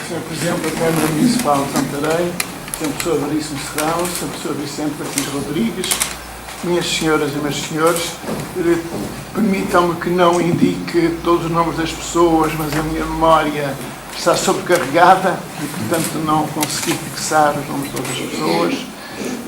Sr. Presidente da Câmara Municipal de Santarém, Sr. Professor Veríssimo Serrão, Sr. Professor Vicente Martins Rodrigues, minhas senhoras e meus senhores, permitam-me que não indique todos os nomes das pessoas, mas a minha memória está sobrecarregada e, portanto, não consegui fixar os nomes de todas as pessoas,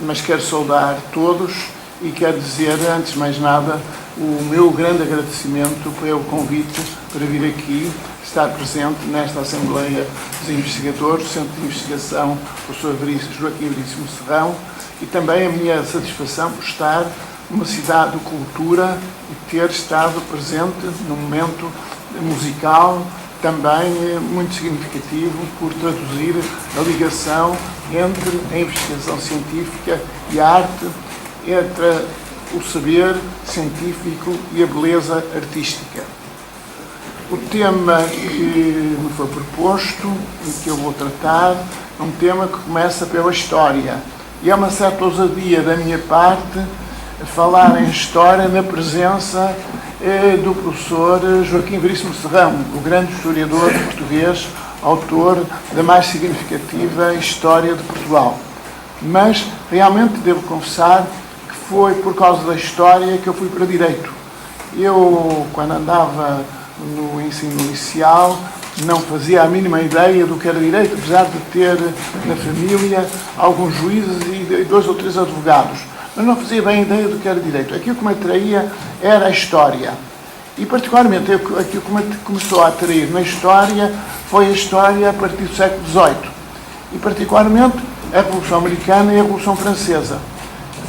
mas quero saudar todos e quero dizer, antes de mais nada, o meu grande agradecimento pelo convite para vir aqui estar presente nesta Assembleia dos Investigadores do Centro de Investigação Professor Joaquim Veríssimo Serrão, e também a minha satisfação por estar numa cidade de cultura e ter estado presente num momento musical também muito significativo por traduzir a ligação entre a investigação científica e a arte, entre o saber científico e a beleza artística. O tema que me foi proposto e que eu vou tratar é um tema que começa pela história. E é uma certa ousadia da minha parte falar em história na presença do professor Joaquim Veríssimo Serrão, o grande historiador português, autor da mais significativa história de Portugal. Mas realmente devo confessar que foi por causa da história que eu fui para Direito. Eu, quando andava no ensino inicial, não fazia a mínima ideia do que era Direito, apesar de ter na família alguns juízes e 2 ou 3 advogados. Mas não fazia bem ideia do que era Direito. Aquilo que me atraía era a História. E, particularmente, aquilo que me começou a atrair na História foi a História a partir do século XVIII. E, particularmente, a Revolução Americana e a Revolução Francesa.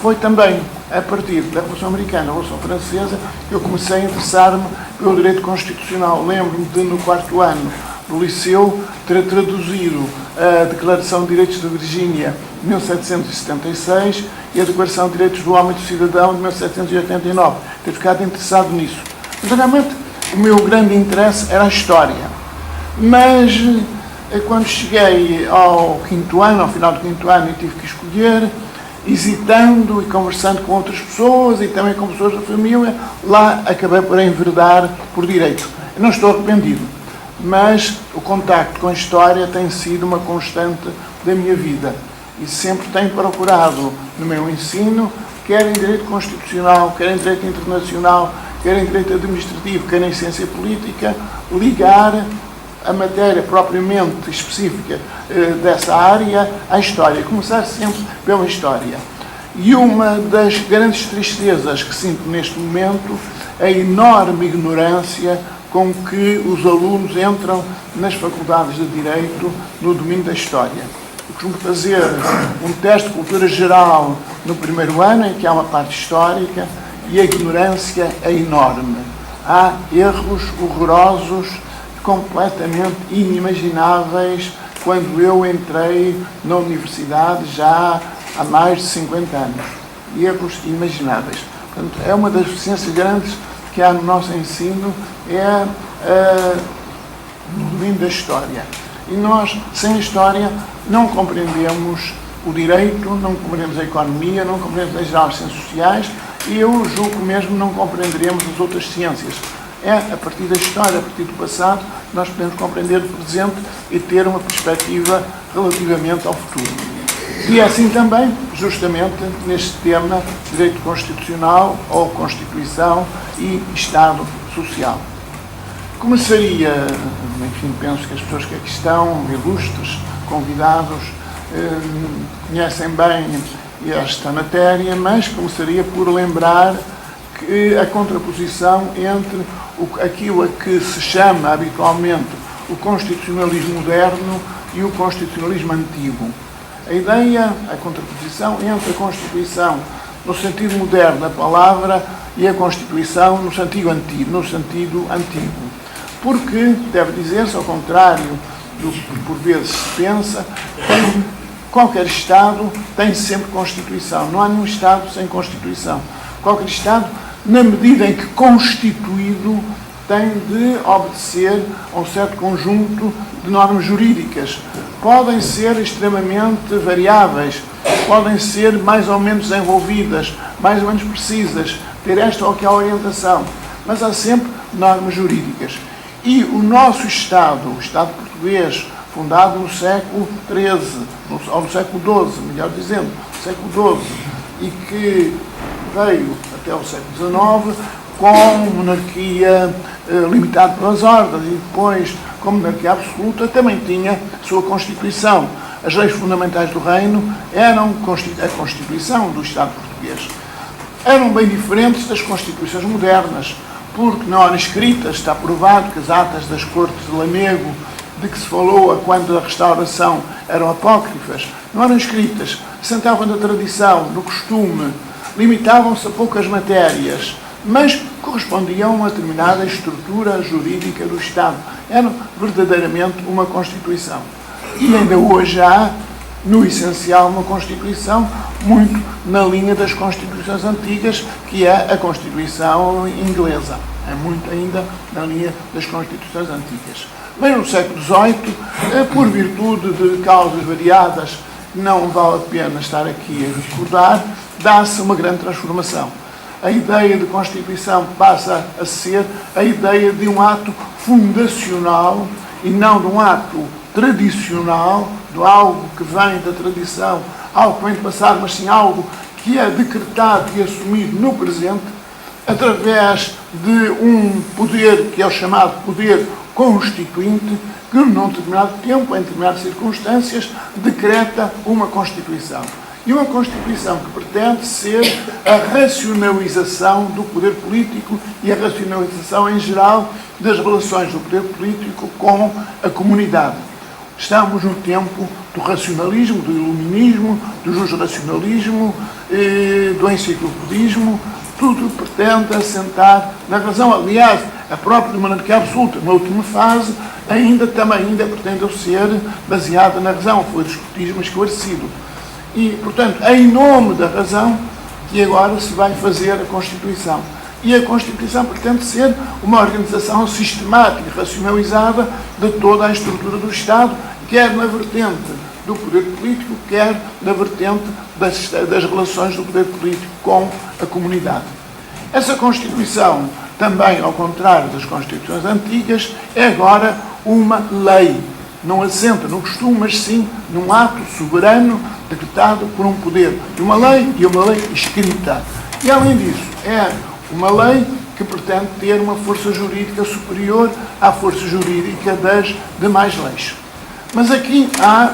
Foi também a partir da Revolução Americana e a Revolução Francesa que eu comecei a interessar-me pelo direito constitucional. Lembro-me de, no 4º ano do liceu, ter traduzido a Declaração de Direitos da Virgínia de 1776 e a Declaração de Direitos do Homem e do Cidadão de 1789. Ter ficado interessado nisso. Mas, realmente, o meu grande interesse era a História. Mas, quando cheguei ao 5º ano, ao final do 5º ano, e tive que escolher, hesitando e conversando com outras pessoas e também com pessoas da família, lá acabei por enveredar por Direito. Eu não estou arrependido, mas o contacto com a História tem sido uma constante da minha vida e sempre tenho procurado no meu ensino, quer em Direito Constitucional, quer em Direito Internacional, quer em Direito Administrativo, quer em Ciência Política, ligar a matéria propriamente específica dessa área à História. Começar sempre pela História. E uma das grandes tristezas que sinto neste momento é a enorme ignorância com que os alunos entram nas faculdades de Direito no domínio da História. Eu costumo fazer um teste de cultura geral no 1º ano, em que há uma parte histórica, e a ignorância é enorme. Há erros horrorosos completamente inimagináveis quando eu entrei na universidade já há mais de 50 anos. Erros inimagináveis. Portanto, é uma das deficiências grandes que há no nosso ensino, no domínio da História. E nós, sem a História, não compreendemos o Direito, não compreendemos a Economia, não compreendemos as geral ciências sociais e eu julgo mesmo não compreenderemos as outras ciências. É a partir da história, a partir do passado, que nós podemos compreender o presente e ter uma perspectiva relativamente ao futuro. E é assim também, justamente, neste tema, Direito Constitucional ou Constituição e Estado Social. Começaria, enfim, penso que as pessoas que aqui estão, ilustres, convidados, conhecem bem esta matéria, mas começaria por lembrar que a contraposição entre aquilo a que se chama habitualmente o constitucionalismo moderno e o constitucionalismo antigo. A ideia, a contraposição entre a Constituição no sentido moderno da palavra e a Constituição no sentido antigo. Porque, deve dizer-se, ao contrário do que por vezes se pensa, qualquer Estado tem sempre Constituição. Não há nenhum Estado sem Constituição. Qualquer Estado, na medida em que constituído, tem de obedecer a um certo conjunto de normas jurídicas. Podem ser extremamente variáveis, podem ser mais ou menos desenvolvidas, mais ou menos precisas, ter esta ou aquela orientação, mas há sempre normas jurídicas. E o nosso Estado, o Estado português, fundado no século XIII, ou no século XII, melhor dizendo, século XII, e que veio até o século XIX com monarquia limitada pelas ordens e depois com monarquia absoluta, também tinha sua Constituição. As leis fundamentais do Reino eram a Constituição do Estado português. Eram bem diferentes das Constituições modernas, porque não eram escritas. Está provado que as atas das Cortes de Lamego, de que se falou quando da Restauração, eram apócrifas. Não eram escritas, sentavam na tradição, no costume, limitavam-se a poucas matérias, mas correspondiam a uma determinada estrutura jurídica do Estado. Era verdadeiramente uma Constituição. E ainda hoje há, no essencial, uma Constituição muito na linha das Constituições antigas, que é a Constituição inglesa. É muito ainda na linha das Constituições antigas. Bem, no século XVIII, por virtude de causas variadas, não vale a pena estar aqui a recordar, dá-se uma grande transformação. A ideia de Constituição passa a ser a ideia de um ato fundacional e não de um ato tradicional, de algo que vem da tradição, algo que vem de passado, mas sim algo que é decretado e assumido no presente, através de um poder que é o chamado poder constituinte, que num determinado tempo, em determinadas circunstâncias, decreta uma Constituição. E uma Constituição que pretende ser a racionalização do poder político e a racionalização em geral das relações do poder político com a comunidade. Estamos no tempo do racionalismo, do iluminismo, do justo-racionalismo, do enciclopedismo. Tudo pretende assentar na razão. Aliás, a própria monarquia absoluta, na última fase, ainda pretende ser baseada na razão. Foi discutido, mas esclarecido. E, portanto, é em nome da razão que agora se vai fazer a Constituição. E a Constituição pretende ser uma organização sistemática e racionalizada de toda a estrutura do Estado, quer na vertente do poder político, quer na vertente das relações do poder político com a comunidade. Essa Constituição, também ao contrário das Constituições antigas, é agora uma lei. Não assenta no costume, mas sim num ato soberano decretado por um poder de uma lei e uma lei escrita. E, além disso, é uma lei que pretende ter uma força jurídica superior à força jurídica das demais leis. Mas aqui há,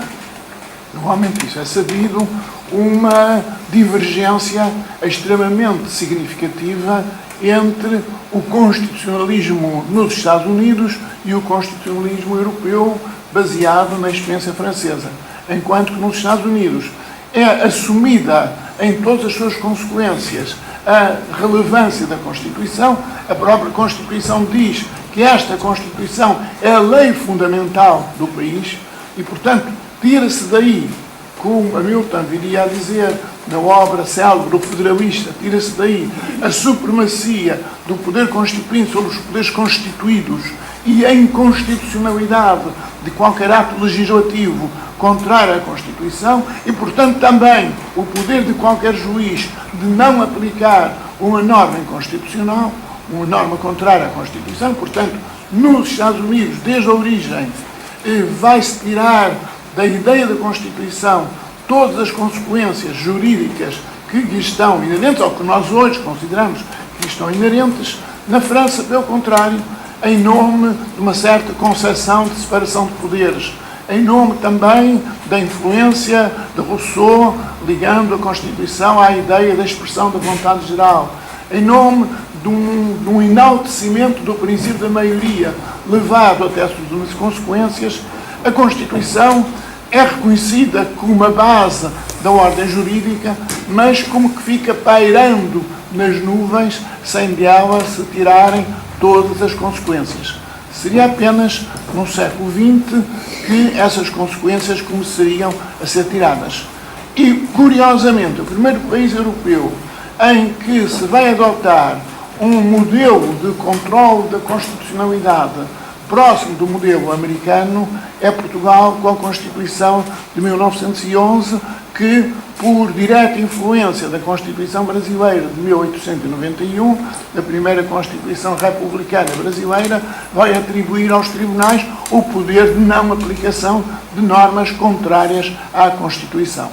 normalmente isso é sabido, uma divergência extremamente significativa entre o constitucionalismo nos Estados Unidos e o constitucionalismo europeu baseado na experiência francesa. Enquanto que nos Estados Unidos é assumida em todas as suas consequências a relevância da Constituição, a própria Constituição diz que esta Constituição é a lei fundamental do país e, portanto, tira-se daí, como Hamilton viria a dizer na obra célebre do Federalista, tira-se daí a supremacia do poder constituinte sobre os poderes constituídos e a inconstitucionalidade de qualquer ato legislativo contrário à Constituição e, portanto, também o poder de qualquer juiz de não aplicar uma norma inconstitucional, uma norma contrária à Constituição. Portanto, nos Estados Unidos, desde a origem, vai-se tirar da ideia da Constituição todas as consequências jurídicas que lhe estão inerentes, ou que nós hoje consideramos que lhe estão inerentes. Na França, pelo contrário, em nome de uma certa concepção de separação de poderes, em nome também da influência de Rousseau, ligando a Constituição à ideia da expressão da vontade geral, em nome de um enaltecimento do princípio da maioria, levado até às suas consequências, a Constituição é reconhecida como uma base da ordem jurídica, mas como que fica pairando nas nuvens, sem dela se tirarem todas as consequências. Seria apenas no século XX que essas consequências começariam a ser tiradas. E, curiosamente, o primeiro país europeu em que se vai adotar um modelo de controle da constitucionalidade próximo do modelo americano é Portugal com a Constituição de 1911, que, por direta influência da Constituição brasileira de 1891, da primeira Constituição republicana brasileira, vai atribuir aos tribunais o poder de não aplicação de normas contrárias à Constituição.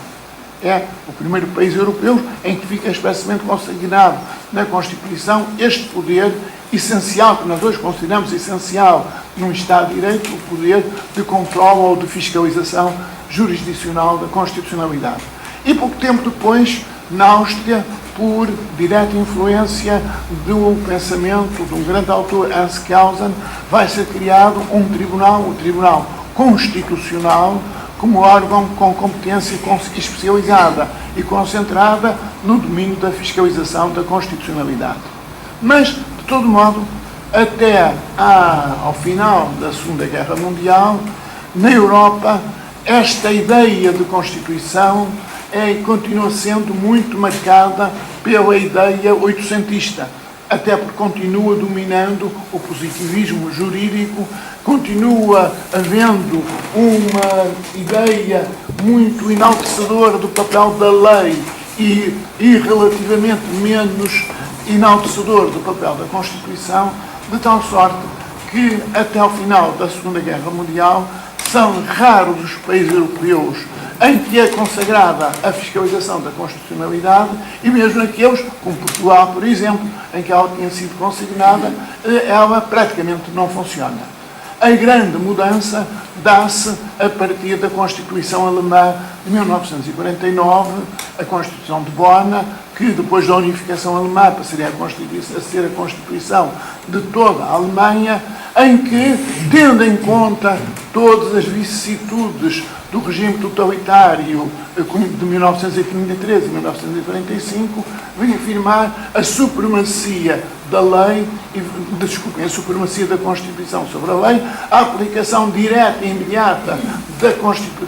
É o primeiro país europeu em que fica expressamente consignado na Constituição este poder essencial, que nós hoje consideramos essencial num Estado de Direito, o poder de controle ou de fiscalização jurisdicional da constitucionalidade. E pouco tempo depois, na Áustria, por direta influência do pensamento de um grande autor, Hans Kelsen, vai ser criado um tribunal, o Tribunal Constitucional, como órgão com competência especializada e concentrada no domínio da fiscalização da constitucionalidade. Mas, de todo modo, até ao final da Segunda Guerra Mundial, na Europa, esta ideia de Constituição continua sendo muito marcada pela ideia oitocentista, até porque continua dominando o positivismo jurídico, continua havendo uma ideia muito enaltecedora do papel da lei e relativamente menos enaltecedor do papel da Constituição, de tal sorte que, até ao final da Segunda Guerra Mundial, são raros os países europeus em que é consagrada a fiscalização da constitucionalidade, e mesmo naqueles, como Portugal, por exemplo, em que ela tinha sido consignada, ela praticamente não funciona. A grande mudança dá-se a partir da Constituição Alemã de 1949, a Constituição de Bonn, que depois da unificação alemã passaria a ser a Constituição de toda a Alemanha, em que, tendo em conta todas as vicissitudes do regime totalitário de 1933 e 1945, vem afirmar a supremacia da lei, a supremacia da Constituição sobre a lei, a aplicação direta e imediata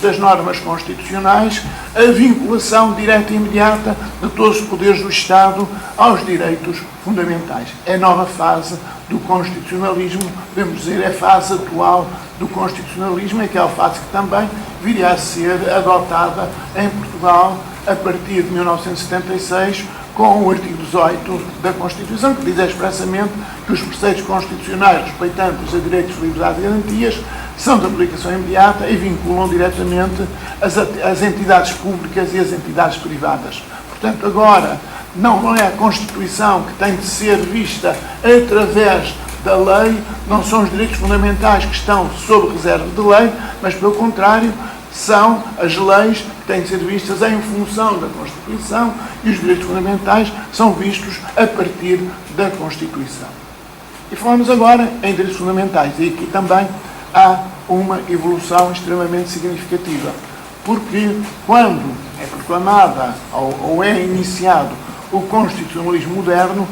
das normas constitucionais, a vinculação direta e imediata de todos os poderes do Estado aos direitos fundamentais. É a nova fase do constitucionalismo, podemos dizer, é a fase atual do constitucionalismo, é aquela fase que também viria a ser adotada em Portugal a partir de 1976, com o artigo 18 da Constituição, que diz expressamente que os preceitos constitucionais respeitantes a direitos, liberdades e garantias são de aplicação imediata e vinculam diretamente as entidades públicas e as entidades privadas. Portanto, agora, não é a Constituição que tem de ser vista através da lei, não são os direitos fundamentais que estão sob reserva de lei, mas, pelo contrário, são as leis que têm de ser vistas em função da Constituição e os direitos fundamentais são vistos a partir da Constituição. E falamos agora em direitos fundamentais, e aqui também há uma evolução extremamente significativa, porque quando é proclamada ou é iniciado o constitucionalismo moderno,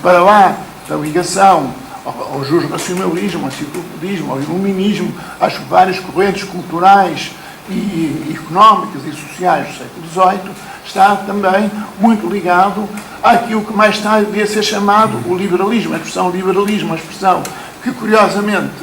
para lá da ligação ao jus-racionalismo, ao ciclopedismo, ao iluminismo, às várias correntes culturais e económicas e sociais do século XVIII, está também muito ligado àquilo que mais tarde devia ser chamado o liberalismo. A expressão liberalismo, a expressão que, curiosamente,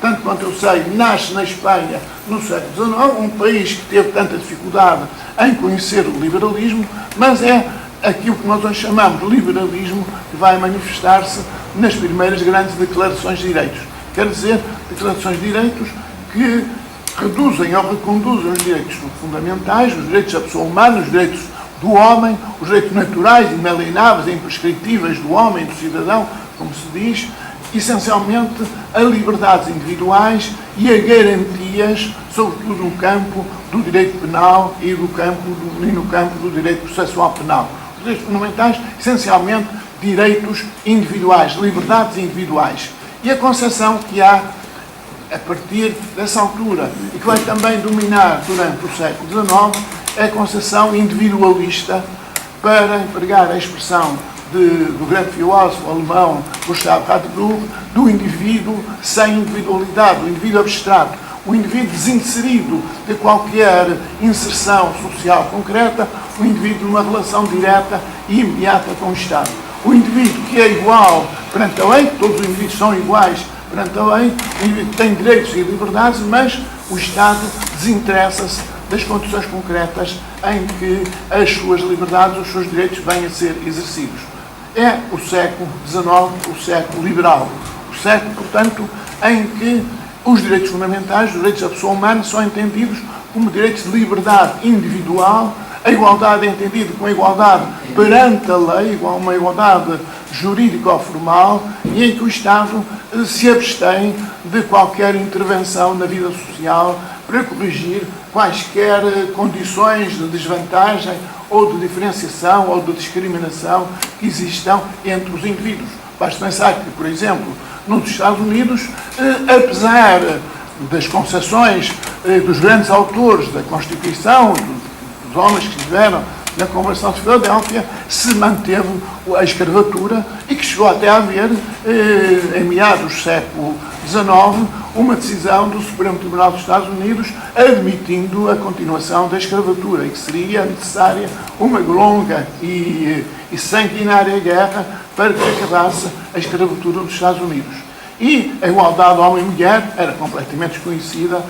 tanto quanto eu sei, nasce na Espanha no século XIX, um país que teve tanta dificuldade em conhecer o liberalismo, mas é aquilo que nós hoje chamamos de liberalismo que vai manifestar-se nas primeiras grandes declarações de direitos. Quer dizer, declarações de direitos que reduzem ou reconduzem os direitos fundamentais, os direitos da pessoa humana, os direitos do homem, os direitos naturais, inalienáveis, imprescritíveis do homem, do cidadão, como se diz, essencialmente a liberdades individuais e a garantias, sobretudo no campo do direito penal e no campo do direito processual penal. Os direitos fundamentais, essencialmente, direitos individuais, liberdades individuais. E a concepção que há, a partir dessa altura, e que vai também dominar durante o século XIX, é a concepção individualista, para empregar a expressão do grande filósofo alemão Gustav Radbruch, do indivíduo sem individualidade, do indivíduo abstrato, o indivíduo desinserido de qualquer inserção social concreta, o indivíduo numa relação direta e imediata com o Estado. O indivíduo que é igual perante a lei, todos os indivíduos são iguais perante a lei, tem direitos e liberdades, mas o Estado desinteressa-se das condições concretas em que as suas liberdades, os seus direitos vêm a ser exercidos. É o século XIX, o século liberal. O século, portanto, em que os direitos fundamentais, os direitos da pessoa humana, são entendidos como direitos de liberdade individual. A igualdade é entendida como a igualdade perante a lei, igual uma igualdade jurídica ou formal, e em que o Estado se abstém de qualquer intervenção na vida social para corrigir quaisquer condições de desvantagem ou de diferenciação ou de discriminação que existam entre os indivíduos. Basta pensar que, por exemplo, nos Estados Unidos, apesar das concessões dos grandes autores da Constituição, dos homens que estiveram na Convenção de Filadélfia, se manteve a escravatura e que chegou até a haver, em meados do século XIX, uma decisão do Supremo Tribunal dos Estados Unidos admitindo a continuação da escravatura e que seria necessária uma longa e sanguinária guerra para que acabasse a escravatura nos Estados Unidos. E a igualdade homem-mulher era completamente desconhecida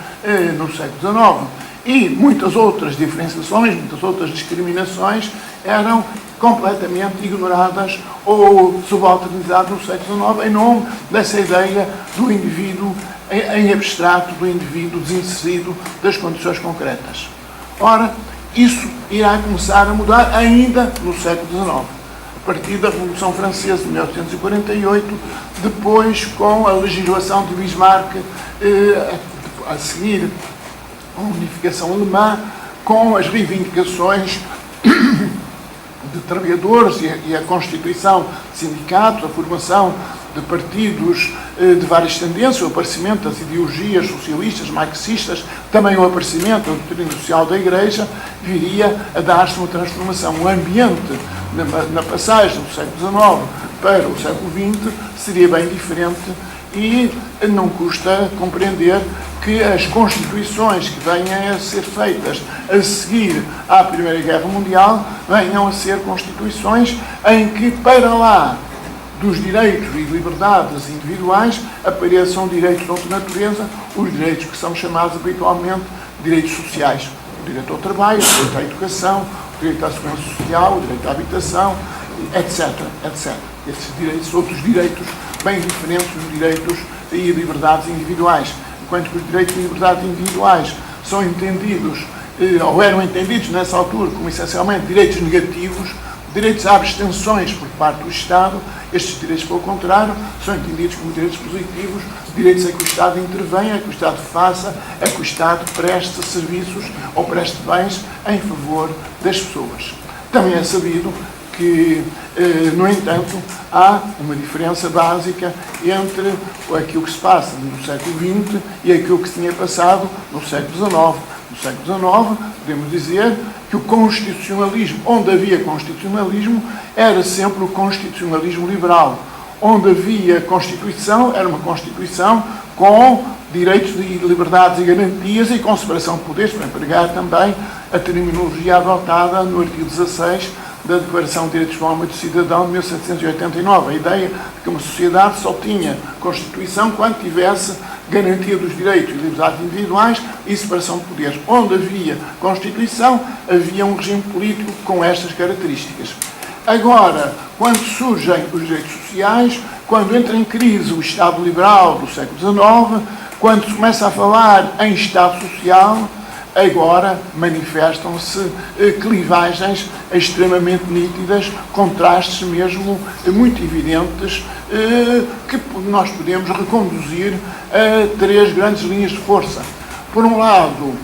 no século XIX. E muitas outras diferenciações, muitas outras discriminações eram completamente ignoradas ou subalternizadas no século XIX em nome dessa ideia do indivíduo em abstrato, do indivíduo desinserido das condições concretas. Ora, isso irá começar a mudar ainda no século XIX, a partir da Revolução Francesa de 1848, depois com a legislação de Bismarck, a seguir a unificação alemã, com as reivindicações de trabalhadores e a constituição de sindicatos, a formação de partidos de várias tendências, o aparecimento das ideologias socialistas, marxistas, também o aparecimento da doutrina social da Igreja, viria a dar-se uma transformação. O ambiente, na passagem do século XIX para o século XX, seria bem diferente e não custa compreender que as constituições que venham a ser feitas a seguir à Primeira Guerra Mundial venham a ser constituições em que, para lá dos direitos e liberdades individuais, apareçam direitos de outra natureza, os direitos que são chamados habitualmente direitos sociais. O direito ao trabalho, o direito à educação, o direito à segurança social, o direito à habitação, etc. etc. Esses direitos, outros direitos bem diferentes dos direitos e liberdades individuais. Enquanto que os direitos e liberdades individuais são entendidos, ou eram entendidos nessa altura, como essencialmente direitos negativos, direitos a abstenções por parte do Estado, estes direitos, pelo contrário, são entendidos como direitos positivos, direitos a que o Estado intervenha, a que o Estado faça, a que o Estado preste serviços ou preste bens em favor das pessoas. Também é sabido que, no entanto, há uma diferença básica entre aquilo que se passa no século XX e aquilo que se tinha passado no século XIX. No século XIX, podemos dizer que o constitucionalismo, onde havia constitucionalismo, era sempre o constitucionalismo liberal. Onde havia Constituição, era uma Constituição com direitos e liberdades e garantias e com separação de poderes, para empregar também a terminologia adotada no artigo 16 da Declaração de Direitos do Homem e do Cidadão de 1789. A ideia de que uma sociedade só tinha Constituição quando tivesse garantia dos direitos e liberdades individuais e separação de poderes. Onde havia Constituição, havia um regime político com estas características. Agora, quando surgem os direitos sociais, quando entra em crise o Estado liberal do século XIX, quando se começa a falar em Estado social, agora manifestam-se clivagens extremamente nítidas, contrastes mesmo muito evidentes, que nós podemos reconduzir a três grandes linhas de força. Por um lado,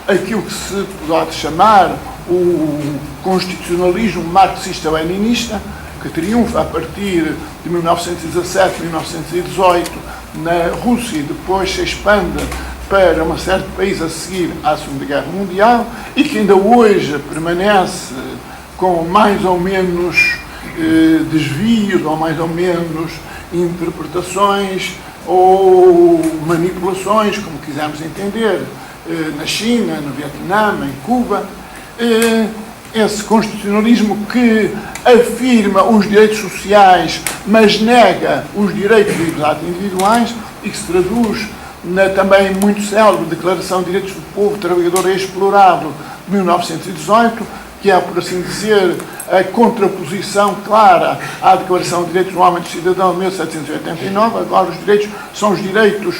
aquilo que se pode chamar o constitucionalismo marxista-leninista, que triunfa a partir de 1917, 1918 na Rússia e depois se expande para um certo país a seguir à Segunda Guerra Mundial e que ainda hoje permanece com mais ou menos desvios ou mais ou menos interpretações ou manipulações, como quisermos entender, na China, no Vietnã, em Cuba. esse constitucionalismo que afirma os direitos sociais, mas nega os direitos e liberdades individuais, e que se traduz na também muito célebre Declaração de Direitos do Povo Trabalhador e Explorado de 1918, que é, por assim dizer, a contraposição clara à Declaração de Direitos do Homem e do Cidadão de 1789. Agora os direitos são os direitos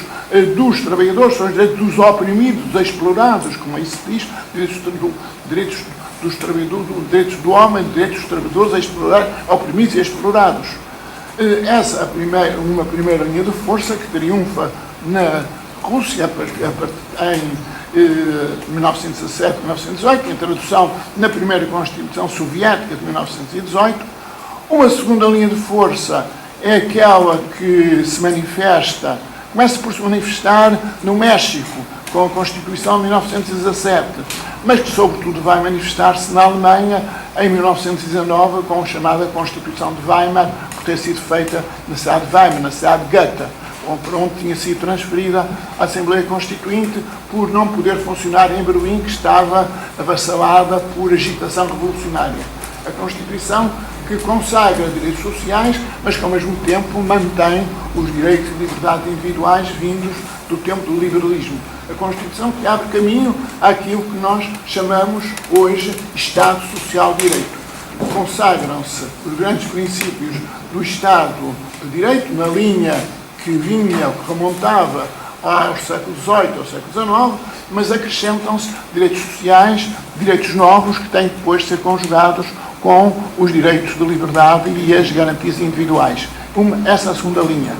dos trabalhadores, são os direitos dos oprimidos, dos explorados, como aí se diz, direitos dos trabalhadores, direitos do homem, direitos dos trabalhadores oprimidos e explorados. Essa é uma primeira linha de força que triunfa na Rússia em 1917, 1918, em tradução na primeira Constituição Soviética de 1918. Uma segunda linha de força é aquela que se manifesta, começa por se manifestar no México, com a Constituição de 1917, mas que sobretudo vai manifestar-se na Alemanha em 1919, com a chamada Constituição de Weimar, por ter sido feita na cidade de Weimar, na cidade de Goethe, para onde tinha sido transferida a Assembleia Constituinte por não poder funcionar em Berlim, que estava avassalada por agitação revolucionária. A Constituição que consagra direitos sociais, mas que ao mesmo tempo mantém os direitos e liberdades individuais vindos do tempo do liberalismo. A Constituição que abre caminho àquilo que nós chamamos hoje Estado Social de Direito. Consagram-se os grandes princípios do Estado de Direito, na linha que vinha, que remontava ao século XVIII, ao século XIX, mas acrescentam-se direitos sociais, direitos novos, que têm depois de ser conjugados com os direitos de liberdade e as garantias individuais. Essa é a segunda linha.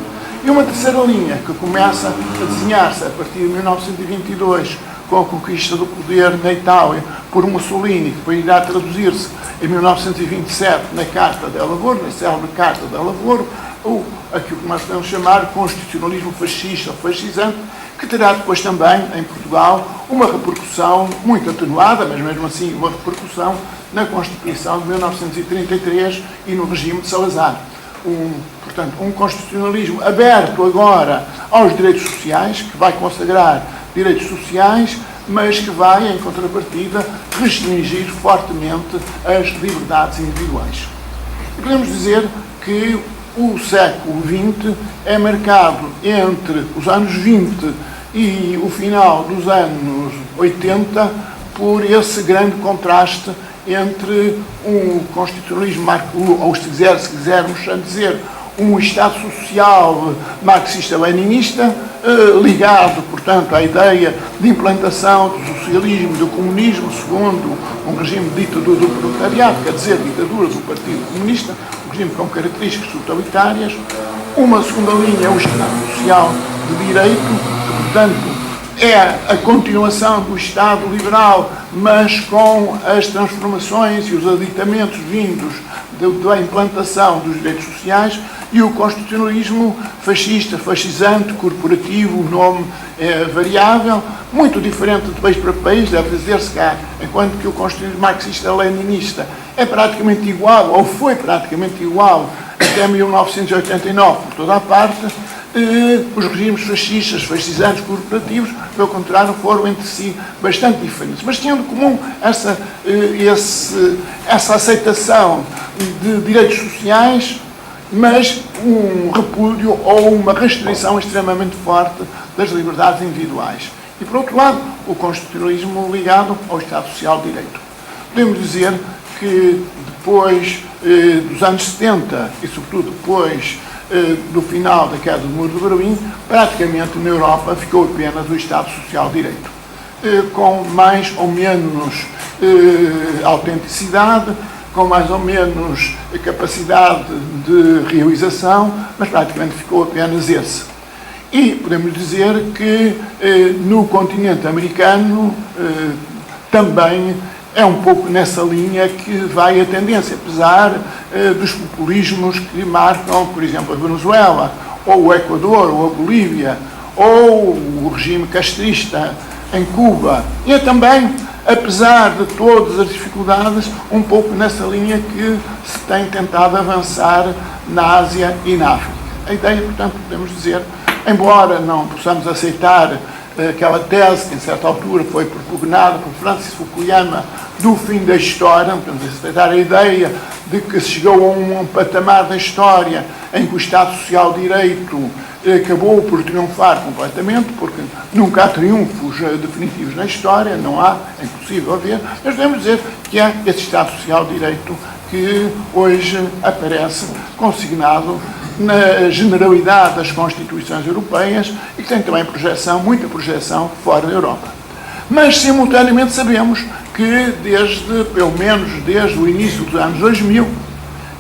E uma terceira linha, que começa a desenhar-se a partir de 1922, com a conquista do poder na Itália por Mussolini, que depois irá traduzir-se em 1927 na Carta de Lavoro, na célebre Carta de Lavoro, ou aquilo que nós podemos chamar constitucionalismo fascista ou fascisante, que terá depois também, em Portugal, uma repercussão muito atenuada, mas mesmo assim uma repercussão na Constituição de 1933 e no regime de Salazar. Portanto, um constitucionalismo aberto agora aos direitos sociais, que vai consagrar direitos sociais, mas que vai, em contrapartida, restringir fortemente as liberdades individuais. E podemos dizer que o século XX é marcado entre os anos 20 e o final dos anos 80 por esse grande contraste entre um constitucionalismo, ou se quisermos dizer, um Estado social marxista-leninista, ligado, portanto, à ideia de implantação do socialismo e do comunismo segundo um regime dito do proletariado, quer dizer, ditadura do Partido Comunista, um regime com características totalitárias. Uma segunda linha é o Estado Social de Direito, que, portanto, é a continuação do Estado liberal, mas com as transformações e os aditamentos vindos da implantação dos direitos sociais, e o constitucionalismo fascista, fascisante, corporativo, o nome é variável, muito diferente de país para país, deve dizer-se cá, enquanto que o constitucionalismo marxista-leninista é praticamente igual, ou foi praticamente igual, até 1989, por toda a parte. Os regimes fascistas, fascisantes, corporativos, pelo contrário, foram entre si bastante diferentes. Mas tinham de comum essa aceitação de direitos sociais, mas um repúdio ou uma restrição extremamente forte das liberdades individuais. E, por outro lado, o constitucionalismo ligado ao Estado Social de Direito. Podemos dizer que depois dos anos 70 e, sobretudo, depois do final da queda do Muro de Berlim, praticamente na Europa ficou apenas o Estado Social de Direito, com mais ou menos autenticidade, com mais ou menos capacidade de realização, mas praticamente ficou apenas esse. E podemos dizer que no continente americano também é um pouco nessa linha que vai a tendência, apesar dos populismos que marcam, por exemplo, a Venezuela, ou o Equador, ou a Bolívia, ou o regime castrista em Cuba. E é também, apesar de todas as dificuldades, um pouco nessa linha que se tem tentado avançar na Ásia e na África. A ideia, portanto, podemos dizer, embora não possamos aceitar aquela tese que, em certa altura, foi propugnada por Francis Fukuyama do fim da história, podemos aceitar a ideia de que se chegou a um patamar da história em que o Estado Social de Direito acabou por triunfar completamente, porque nunca há triunfos definitivos na história, não há, é impossível haver, mas devemos dizer que é esse Estado Social de Direito que hoje aparece consignado na generalidade das constituições europeias e que tem também projeção, muita projeção fora da Europa. Mas, simultaneamente, sabemos que pelo menos desde o início dos anos 2000,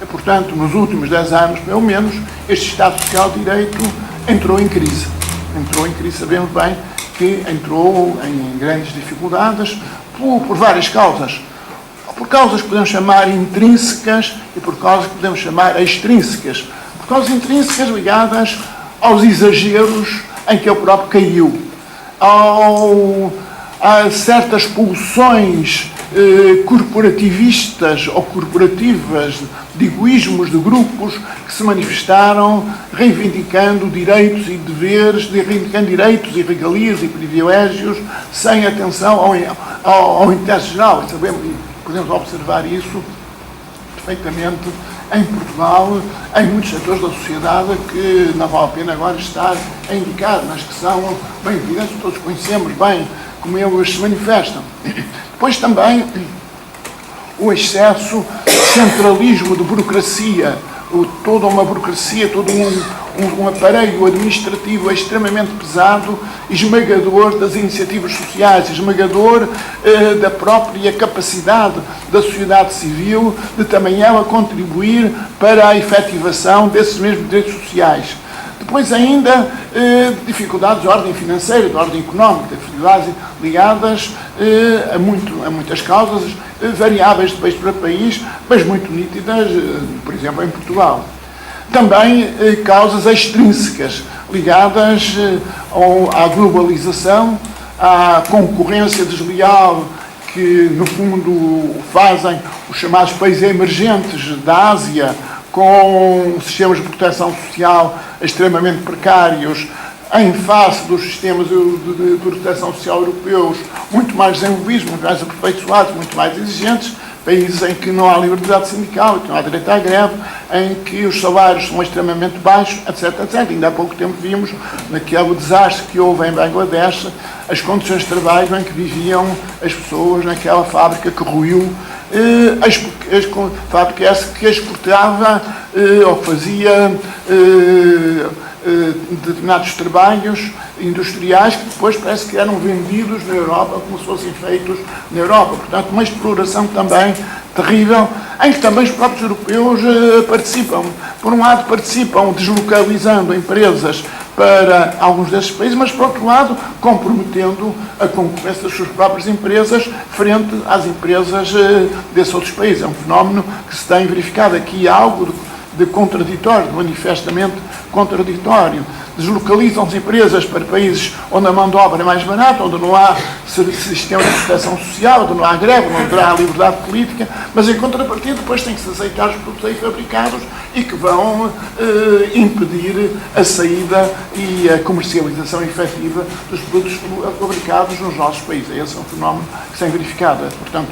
e, portanto, nos últimos 10 anos, pelo menos, este Estado Social de Direito entrou em crise. Entrou em crise, sabemos bem que entrou em grandes dificuldades por várias causas. Por causas que podemos chamar intrínsecas e por causas que podemos chamar extrínsecas. Por causas intrínsecas ligadas aos exageros em que ele próprio caiu, a certas pulsões corporativistas ou corporativas de egoísmos de grupos que se manifestaram reivindicando direitos e deveres, reivindicando direitos e regalias e privilégios sem atenção ao interesse geral. Podemos observar isso perfeitamente em Portugal, em muitos setores da sociedade que não vale a pena agora estar a indicar, mas que são bem evidentes, todos conhecemos bem como eles se manifestam. Depois também o excesso de centralismo de burocracia, toda uma burocracia, todo um aparelho administrativo extremamente pesado, esmagador das iniciativas sociais, esmagador da própria capacidade da sociedade civil de também ela contribuir para a efetivação desses mesmos direitos sociais. Depois ainda dificuldades de ordem financeira, de ordem económica, dificuldades ligadas a muitas causas variáveis de país para país, mas muito nítidas, por exemplo, em Portugal. Também causas extrínsecas ligadas à globalização, à concorrência desleal que, no fundo, fazem os chamados países emergentes da Ásia com sistemas de proteção social extremamente precários em face dos sistemas de proteção social europeus muito mais desenvolvidos, muito mais aperfeiçoados, muito mais exigentes, países em que não há liberdade sindical, que não há direito à greve, em que os salários são extremamente baixos, etc, etc. Ainda há pouco tempo vimos, naquele desastre que houve em Bangladesh, as condições de trabalho em que viviam as pessoas naquela fábrica que ruiu, fábrica essa que exportava ou fazia determinados trabalhos industriais que depois parece que eram vendidos na Europa como se fossem feitos na Europa. Portanto, uma exploração também terrível, em que também os próprios europeus participam. Por um lado, participam deslocalizando empresas para alguns desses países, mas, por outro lado, comprometendo a concorrência das suas próprias empresas frente às empresas desses outros países. É um fenómeno que se tem verificado aqui, algo de contraditório, manifestamente contraditório. Deslocalizam as empresas para países onde a mão de obra é mais barata, onde não há sistema de proteção social, onde não há greve, onde não há liberdade política, mas em contrapartida depois tem que se aceitar os produtos aí fabricados e que vão impedir a saída e a comercialização efetiva dos produtos fabricados nos nossos países. Esse é um fenómeno que se tem verificado. Portanto,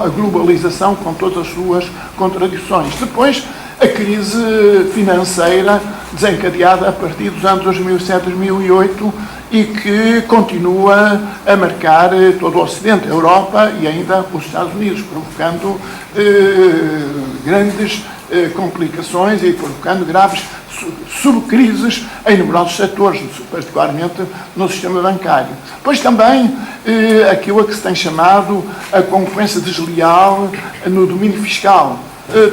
a globalização com todas as suas contradições. Depois, a crise financeira desencadeada a partir dos anos 2007-2008 e que continua a marcar todo o Ocidente, a Europa e ainda os Estados Unidos, provocando grandes complicações e provocando graves subcrises em numerosos setores, particularmente no sistema bancário. Pois também aquilo a que se tem chamado a concorrência desleal no domínio fiscal,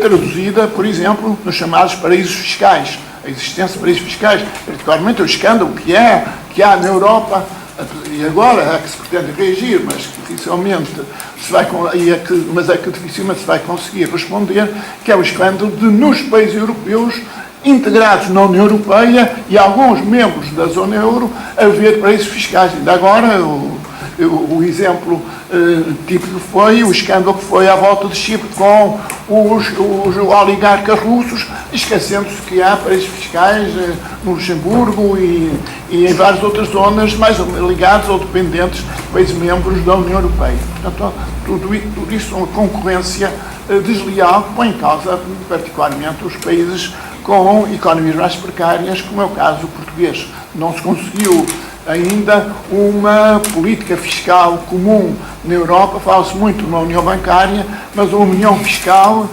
traduzida, por exemplo, nos chamados paraísos fiscais, a existência de paraísos fiscais, particularmente o escândalo que há na Europa, e agora é que se pretende reagir, mas que dificilmente dificilmente se vai conseguir responder, que é o escândalo de, nos países europeus integrados na União Europeia e alguns membros da zona euro, haver paraísos fiscais. Ainda agora, o exemplo tipo que foi o escândalo que foi à volta de Chipre com os oligarcas russos, esquecendo-se que há paraísos fiscais no Luxemburgo e em várias outras zonas mais ligadas ou dependentes de países membros da União Europeia. Portanto, tudo isso é uma concorrência desleal que põe em causa, particularmente, os países com economias mais precárias, como é o caso português. Não se conseguiu ainda uma política fiscal comum na Europa. Fala-se muito numa união bancária, mas a união fiscal,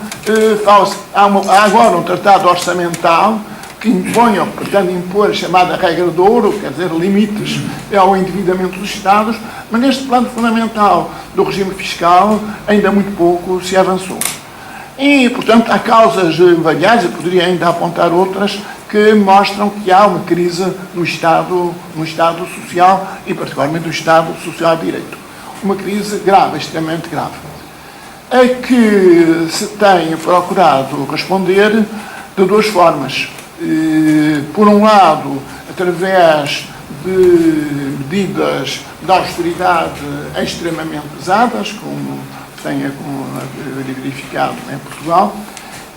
há agora um tratado orçamental que impõe, ou pretende impor, a chamada regra de ouro, quer dizer, limites ao endividamento dos Estados, mas neste plano fundamental do regime fiscal ainda muito pouco se avançou. E, portanto, há causas variadas, eu poderia ainda apontar outras, que mostram que há uma crise no Estado social e, particularmente, no Estado Social de Direito. Uma crise grave, extremamente grave, a que se tem procurado responder de duas formas. Por um lado, através de medidas de austeridade extremamente pesadas, como tenha verificado em Portugal,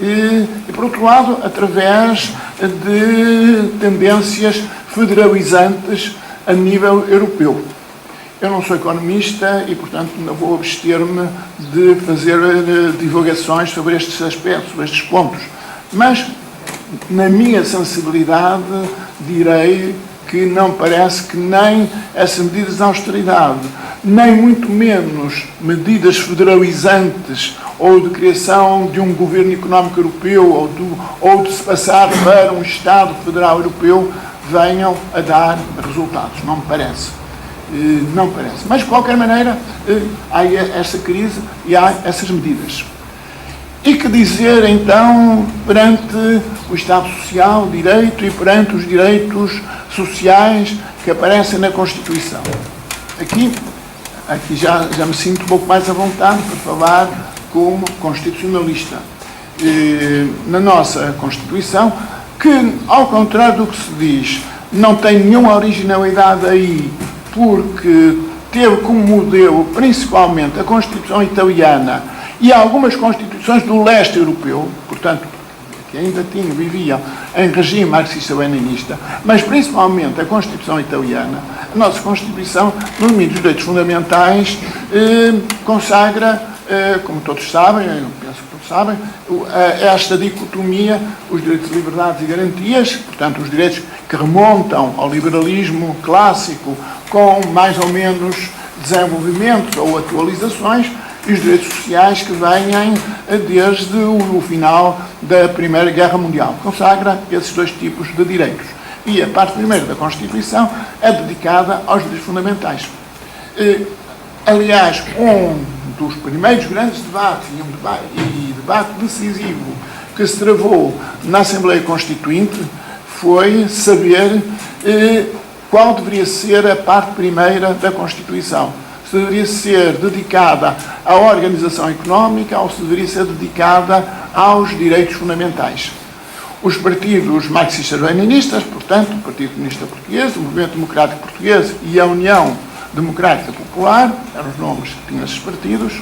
e, por outro lado, através de tendências federalizantes a nível europeu. Eu não sou economista e, portanto, não vou abster-me de fazer divulgações sobre estes aspectos, sobre estes pontos. Mas, na minha sensibilidade, direi que não parece que nem essas medidas de austeridade, nem muito menos medidas federalizantes ou de criação de um governo económico europeu ou de se passar para um Estado federal europeu venham a dar resultados. Não me parece. Não parece. Mas, de qualquer maneira, há esta crise e há essas medidas. E que dizer, então, perante o Estado Social, direito e perante os direitos sociais que aparecem na Constituição? Aqui já me sinto um pouco mais à vontade para falar como constitucionalista. Na nossa Constituição, que, ao contrário do que se diz, não tem nenhuma originalidade aí, porque teve como modelo, principalmente, a Constituição italiana e algumas constituições do leste europeu, portanto, que ainda viviam em regime marxista-leninista, mas principalmente a Constituição italiana. A nossa Constituição, no limite dos direitos fundamentais, consagra, como todos sabem, eu penso que todos sabem, esta dicotomia, os direitos de liberdades e garantias, portanto, os direitos que remontam ao liberalismo clássico, com mais ou menos desenvolvimentos ou atualizações, e os direitos sociais que vêm desde o final da Primeira Guerra Mundial. Consagra esses dois tipos de direitos. E a parte primeira da Constituição é dedicada aos direitos fundamentais. Aliás, um dos primeiros grandes debates, e debate decisivo que se travou na Assembleia Constituinte, foi saber qual deveria ser a parte primeira da Constituição. Se deveria ser dedicada à organização económica ou se deveria ser dedicada aos direitos fundamentais. Os partidos marxistas-leninistas, portanto, o Partido Comunista Português, o Movimento Democrático Português e a União Democrática Popular, eram os nomes que tinham esses partidos,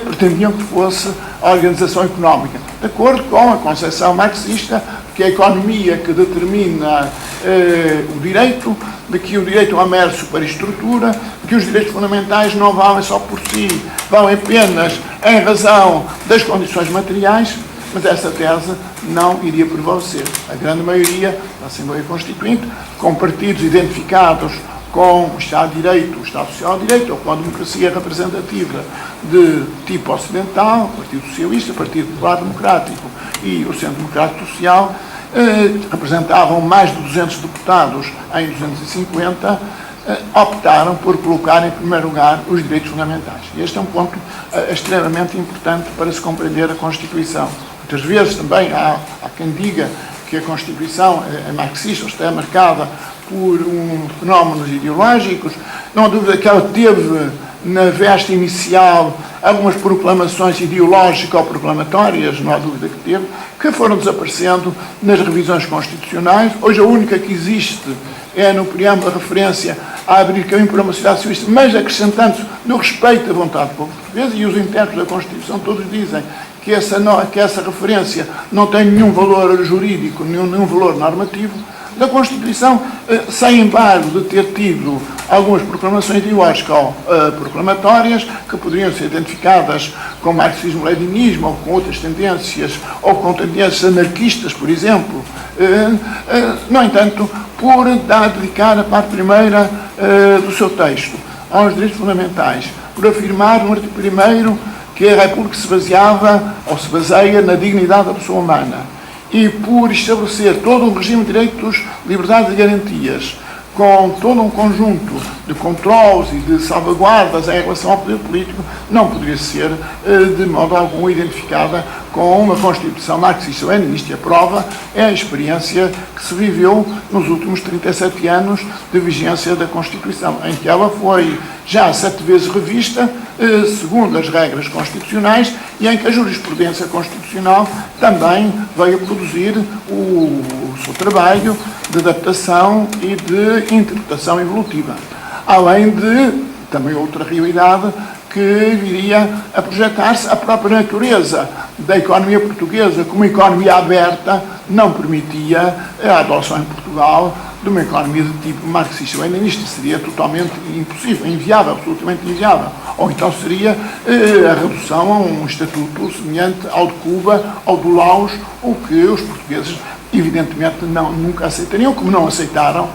pretendiam que fosse a organização económica, de acordo com a concepção marxista, que é a economia que determina o direito, de que o direito é uma mera superestrutura, de que os direitos fundamentais não valem só por si, valem apenas em razão das condições materiais, mas essa tese não iria prevalecer. A grande maioria da Assembleia Constituinte, com partidos identificados com o Estado de Direito, o Estado Social de Direito, ou com a democracia representativa de tipo ocidental, o Partido Socialista, o Partido Popular Democrático e o Centro Democrático Social, representavam mais de 200 deputados em 250, optaram por colocar em primeiro lugar os direitos fundamentais. E este é um ponto extremamente importante para se compreender a Constituição. Muitas vezes também há quem diga que a Constituição é marxista, ou está marcada por fenómenos ideológicos. Não há dúvida que ela teve, na veste inicial, algumas proclamações ideológicas ou proclamatórias, não há dúvida que teve, que foram desaparecendo nas revisões constitucionais. Hoje a única que existe é no preâmbulo a referência a abrir caminho para uma sociedade civilista, mas acrescentando-se no respeito da vontade do povo português, e os intérpretes da Constituição todos dizem que essa referência não tem nenhum valor jurídico, nenhum valor normativo. Da Constituição, sem embargo de ter tido algumas proclamações ideológicas ou proclamatórias que poderiam ser identificadas com marxismo-leninismo ou com outras tendências, ou com tendências anarquistas, por exemplo. No entanto, por dedicar a parte primeira do seu texto aos direitos fundamentais, por afirmar no artigo 1º que a República se baseava ou se baseia na dignidade da pessoa humana, e por estabelecer todo um regime de direitos, liberdades e garantias, com todo um conjunto de controles e de salvaguardas em relação ao poder político, não poderia ser de modo algum identificada com uma Constituição marxista-leninista. E a prova é a experiência que se viveu nos últimos 37 anos de vigência da Constituição, em que ela foi já 7 vezes revista, segundo as regras constitucionais, e em que a jurisprudência constitucional também veio produzir o seu trabalho de adaptação e de interpretação evolutiva. Além de, também outra realidade, que viria a projetar-se a própria natureza da economia portuguesa como economia aberta não permitia a adoção em Portugal de uma economia de tipo marxista-leninista. Seria totalmente impossível, inviável, absolutamente inviável. Ou então seria a redução a um estatuto semelhante ao de Cuba, ao do Laos, o que os portugueses evidentemente nunca aceitariam, como não aceitaram,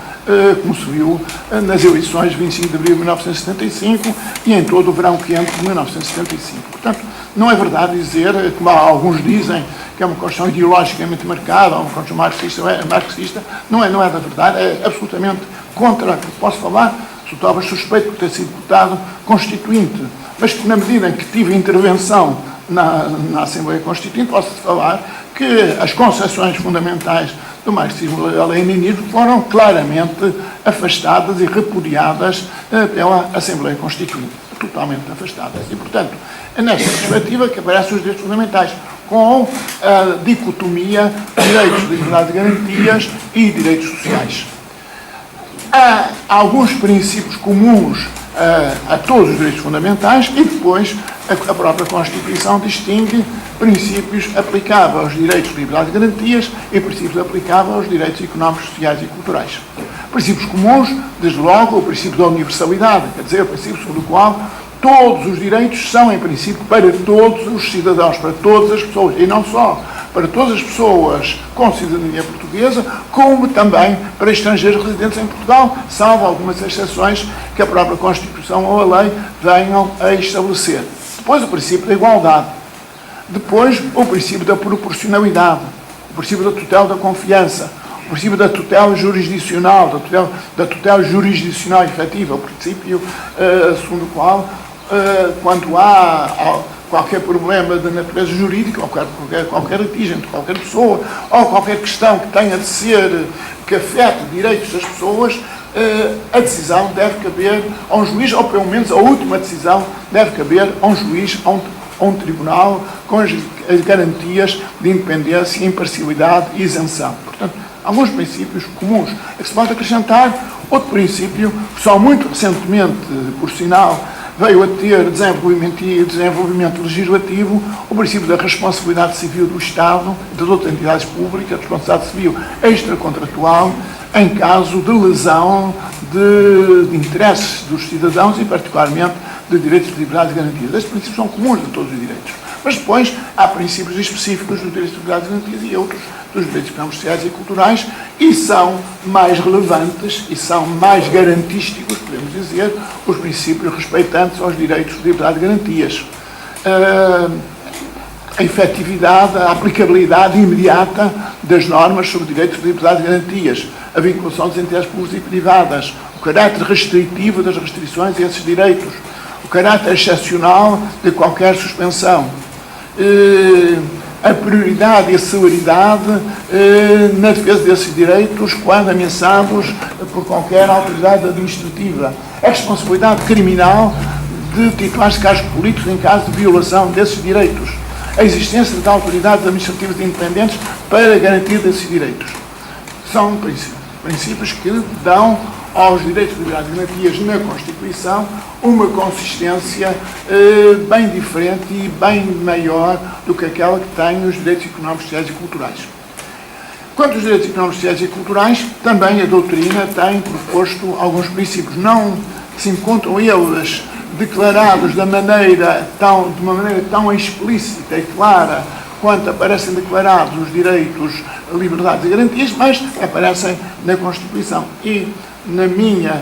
como se viu nas eleições de 25 de abril de 1975 e em todo o verão quente de 1975. Portanto, não é verdade dizer, como alguns dizem, que é uma Constituição ideologicamente marcada, ou uma Constituição marxista, não é da verdade, é absolutamente contra, posso falar, sou talvez suspeito por ter sido deputado constituinte, mas que na medida em que tive intervenção na Assembleia Constituinte, posso falar que as concepções fundamentais do marxismo-leninismo foram claramente afastadas e repudiadas pela Assembleia Constituinte, totalmente afastadas. E, portanto, é nesta perspectiva que aparecem os direitos fundamentais, com a dicotomia direitos, liberdades e garantias e direitos sociais. Há alguns princípios comuns a todos os direitos fundamentais e depois a própria Constituição distingue princípios aplicáveis aos direitos, liberdades e garantias e princípios aplicáveis aos direitos económicos, sociais e culturais. Princípios comuns, desde logo, o princípio da universalidade, quer dizer, o princípio sobre o qual todos os direitos são, em princípio, para todos os cidadãos, para todas as pessoas, e não só para todas as pessoas com cidadania portuguesa, como também para estrangeiros residentes em Portugal, salvo algumas exceções que a própria Constituição ou a lei venham a estabelecer. Depois, o princípio da igualdade. Depois, o princípio da proporcionalidade, o princípio da tutela da confiança, o princípio da tutela jurisdicional, da tutela jurisdicional efetiva, o princípio segundo o qual, quando há qualquer problema de natureza jurídica, ou qualquer litígio de qualquer pessoa, ou qualquer questão que tenha de ser, que afete direitos das pessoas, a decisão deve caber a um juiz, ou pelo menos a última decisão deve caber a um juiz, a um tribunal, com as garantias de independência, imparcialidade e isenção. Portanto, alguns princípios comuns a que se pode acrescentar. Outro princípio, que só muito recentemente, por sinal, veio a ter desenvolvimento legislativo, o princípio da responsabilidade civil do Estado e das outras entidades públicas, a responsabilidade civil extracontratual, em caso de lesão de interesses dos cidadãos e, particularmente, de direitos, de liberdades e garantias. Estes princípios são comuns de todos os direitos. Mas depois há princípios específicos dos direitos, de liberdades e garantias e outros dos direitos económicos, sociais e culturais, e são mais relevantes e são mais garantísticos, podemos dizer, os princípios respeitantes aos direitos de liberdade e garantias. A efetividade, a aplicabilidade imediata das normas sobre direitos de liberdade e garantias, a vinculação das entidades públicas e privadas, o caráter restritivo das restrições a esses direitos, o caráter excepcional de qualquer suspensão, a prioridade e a celeridade na defesa desses direitos quando ameaçados por qualquer autoridade administrativa, a responsabilidade criminal de titulares de cargos políticos em caso de violação desses direitos, a existência de autoridades administrativas independentes para garantir desses direitos. São princípios princípios que dão aos direitos, liberdades e garantias na Constituição uma consistência bem diferente e bem maior do que aquela que têm os direitos económicos, sociais e culturais. Quanto aos direitos económicos, sociais e culturais, também a doutrina tem proposto alguns princípios. Não se encontram eles declarados de uma maneira tão explícita e clara quanto aparecem declarados os direitos, liberdades e garantias, mas aparecem na Constituição. E, na minha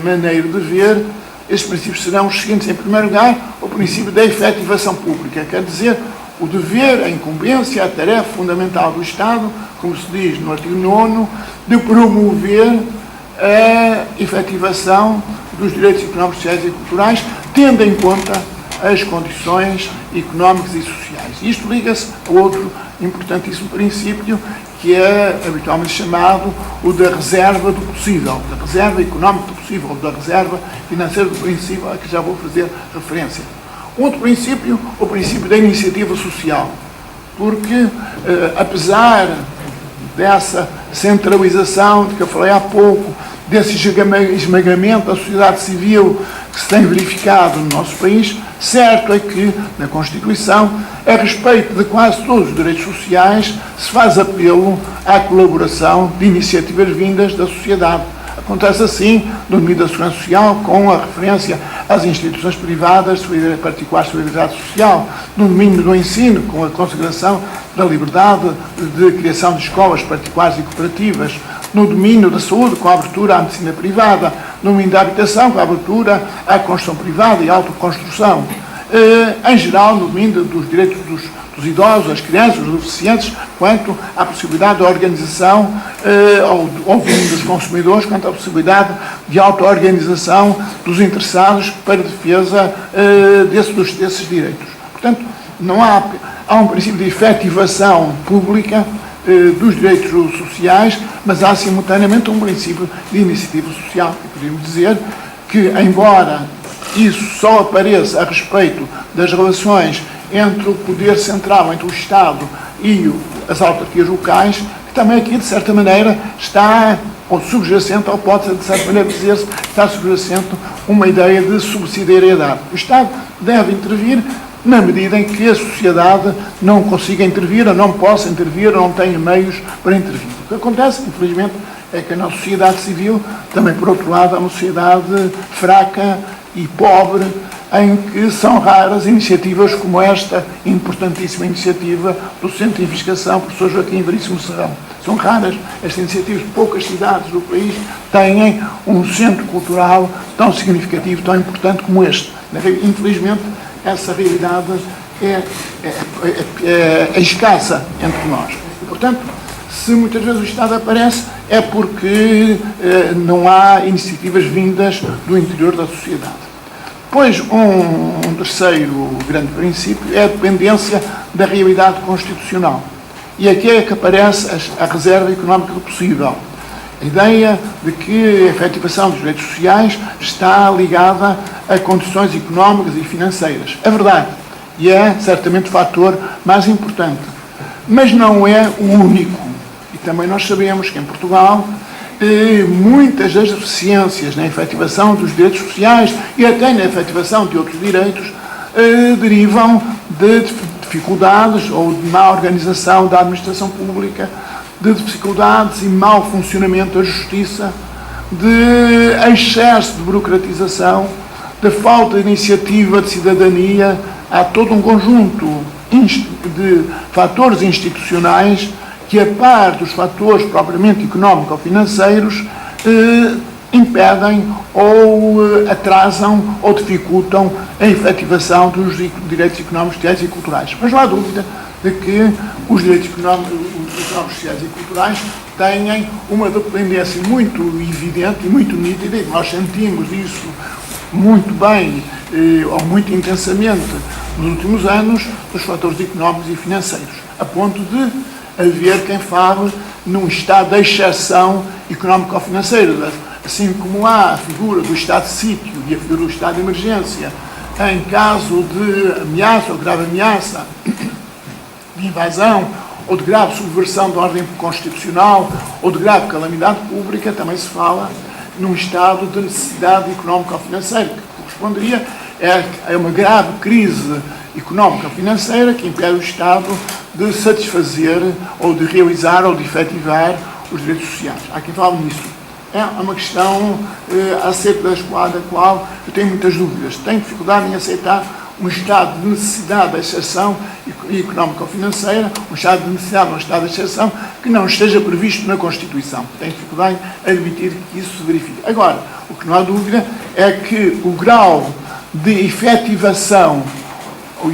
maneira de ver, estes princípios serão os seguintes. Em primeiro lugar, o princípio da efetivação pública, quer dizer, o dever, a incumbência, a tarefa fundamental do Estado, como se diz no artigo 9º, de promover a efetivação dos direitos económicos, sociais e culturais, tendo em conta as condições económicas e sociais. Isto liga-se a outro importantíssimo princípio, que é habitualmente chamado o da reserva do possível, da reserva económica do possível, ou da reserva financeira do possível, a que já vou fazer referência. Outro princípio, o princípio da iniciativa social, porque, apesar dessa centralização de que eu falei há pouco, desse esmagamento da sociedade civil que se tem verificado no nosso país, certo é que, na Constituição, a respeito de quase todos os direitos sociais, se faz apelo à colaboração de iniciativas vindas da sociedade. Acontece assim no domínio da segurança social, com a referência às instituições privadas, particular solidariedade social, no domínio do ensino, com a consagração da liberdade de criação de escolas particulares e cooperativas, no domínio da saúde, com a abertura à medicina privada, no domínio da habitação, com a abertura à construção privada e à autoconstrução. Em geral, no domínio dos direitos dos idosos, das crianças, dos deficientes, quanto à possibilidade de organização, ou domínio dos consumidores, quanto à possibilidade de auto-organização dos interessados para a defesa desses direitos. Portanto, não há um princípio de efetivação pública dos direitos sociais, mas há simultaneamente um princípio de iniciativa social. E podemos dizer que, embora isso só apareça a respeito das relações entre o poder central, entre o Estado e as autarquias locais, que também aqui, de certa maneira, está, ou subjacente, ou pode, de certa maneira, dizer-se, está subjacente uma ideia de subsidiariedade. O Estado deve intervir na medida em que a sociedade não consiga intervir, ou não possa intervir, ou não tenha meios para intervir. O que acontece, infelizmente, é que a nossa sociedade civil, também por outro lado, é uma sociedade fraca e pobre, em que são raras iniciativas como esta importantíssima iniciativa do Centro de Investigação Professor Joaquim Veríssimo Serrão. São raras estas iniciativas, poucas cidades do país têm um centro cultural tão significativo, tão importante como este. Infelizmente, essa realidade é escassa entre nós. E, portanto, se muitas vezes o Estado aparece, é porque não há iniciativas vindas do interior da sociedade. Pois, um terceiro grande princípio é a dependência da realidade constitucional. E aqui é que aparece a reserva económica do possível. A ideia de que a efetivação dos direitos sociais está ligada a condições económicas e financeiras. É verdade. E é certamente o fator mais importante. Mas não é o único. E também nós sabemos que em Portugal muitas das deficiências na efetivação dos direitos sociais e até na efetivação de outros direitos derivam de dificuldades ou de má organização da administração pública, de dificuldades e mau funcionamento da justiça, de excesso de burocratização, de falta de iniciativa de cidadania. Há todo um conjunto de fatores institucionais que, a par dos fatores propriamente económicos ou financeiros, impedem ou atrasam ou dificultam a efetivação dos direitos económicos, sociais e culturais. Mas não há dúvida de que os direitos económicos, sociais e culturais têm uma dependência muito evidente e muito nítida, e nós sentimos isso muito bem ou muito intensamente nos últimos anos, dos fatores económicos e financeiros, a ponto de haver quem fale num estado de exceção económico ou financeira, assim como há a figura do estado de sítio e a figura do estado de emergência em caso de ameaça ou grave ameaça de invasão ou de grave subversão da ordem constitucional, ou de grave calamidade pública, também se fala num estado de necessidade económico-financeira, que corresponderia a uma grave crise económico-financeira que impede o Estado de satisfazer, ou de realizar, ou de efetivar os direitos sociais. Há quem fale nisso. É uma questão acerca da qual eu tenho muitas dúvidas. Tenho dificuldade em aceitar um estado de necessidade de exceção económico-financeira, um estado de necessidade, um estado de exceção que não esteja previsto na Constituição. Tenho dificuldade em admitir que isso se verifique. Agora, o que não há dúvida é que o grau de efetivação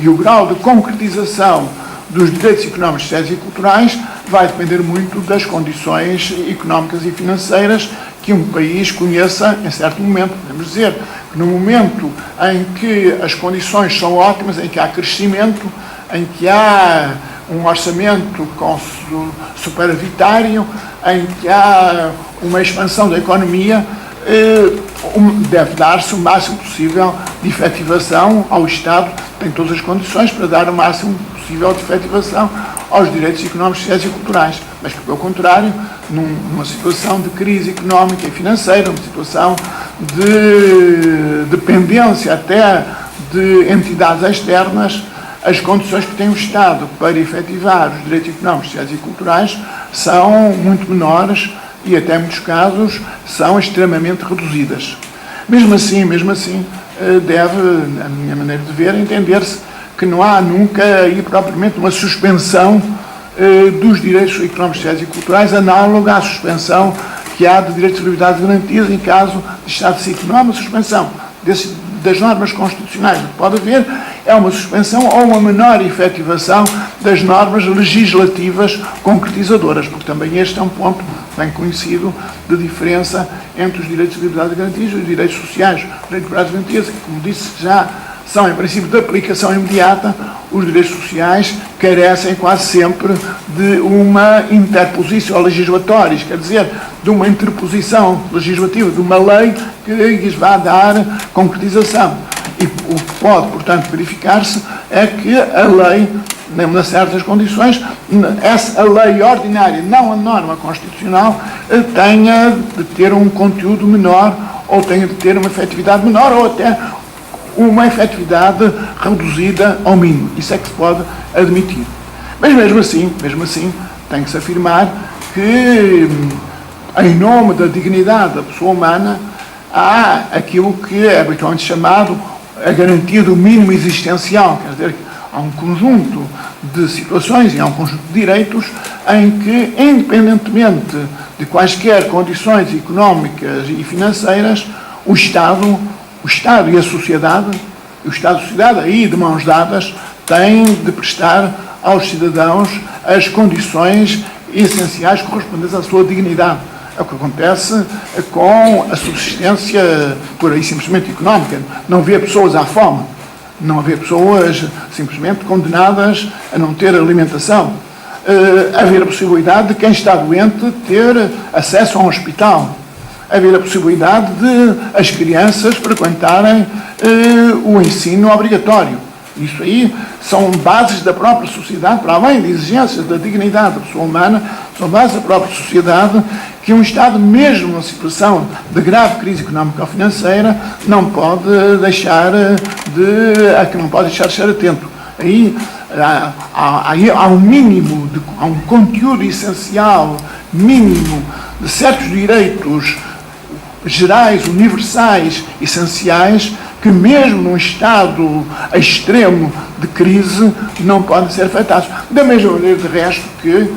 e o grau de concretização dos direitos económicos, sociais e culturais vai depender muito das condições económicas e financeiras que um país conheça em certo momento. Podemos dizer que no momento em que as condições são ótimas, em que há crescimento, em que há um orçamento superavitário, em que há uma expansão da economia, deve dar-se o máximo possível de efetivação ao Estado, tem todas as condições para dar o máximo possível de efetivação aos direitos económicos, sociais e culturais. Mas que, pelo contrário, numa situação de crise económica e financeira, uma situação de dependência até de entidades externas, as condições que tem o Estado para efetivar os direitos económicos, sociais e culturais são muito menores e, até em muitos casos, são extremamente reduzidas. Mesmo assim, deve, na minha maneira de ver, entender-se que não há nunca aí propriamente uma suspensão dos direitos económicos, sociais e culturais análoga à suspensão que há de direitos de liberdade garantidos em caso de Estado de sítio. Não há uma suspensão das normas constitucionais. O que pode haver é uma suspensão ou uma menor efetivação das normas legislativas concretizadoras, porque também este é um ponto bem conhecido de diferença entre os direitos de liberdade garantidos e os direitos sociais. Os direitos de liberdade garantidos, que, como disse, já são, em princípio, de aplicação imediata. Os direitos sociais carecem quase sempre de uma interposição legislatória, quer dizer, de uma interposição legislativa, de uma lei que lhes vá dar concretização. E o que pode, portanto, verificar-se é que a lei, em certas condições, a lei ordinária, não a norma constitucional, tenha de ter um conteúdo menor, ou tenha de ter uma efetividade menor, ou até uma efetividade reduzida ao mínimo. Isso é que se pode admitir. Mas mesmo assim, tem que se afirmar que, em nome da dignidade da pessoa humana, há aquilo que é habitualmente chamado a garantia do mínimo existencial. Quer dizer, há um conjunto de situações e há um conjunto de direitos em que, independentemente de quaisquer condições económicas e financeiras, o Estado e a sociedade, aí de mãos dadas, têm de prestar aos cidadãos as condições essenciais correspondentes à sua dignidade. É o que acontece com a subsistência por aí simplesmente económica. Não havia pessoas à fome, não havia pessoas simplesmente condenadas a não ter alimentação. Haver a possibilidade de quem está doente ter acesso a um hospital. Haver a possibilidade de as crianças frequentarem o ensino obrigatório. Isso aí são bases da própria sociedade, para além de exigências da dignidade da pessoa humana, são bases da própria sociedade que um Estado, mesmo numa situação de grave crise económico-financeira, não pode deixar de estar atento. Aí há um mínimo, há um conteúdo essencial, mínimo, de certos direitos gerais, universais, essenciais, que mesmo num estado extremo de crise não podem ser afetados. Da mesma maneira, de resto, que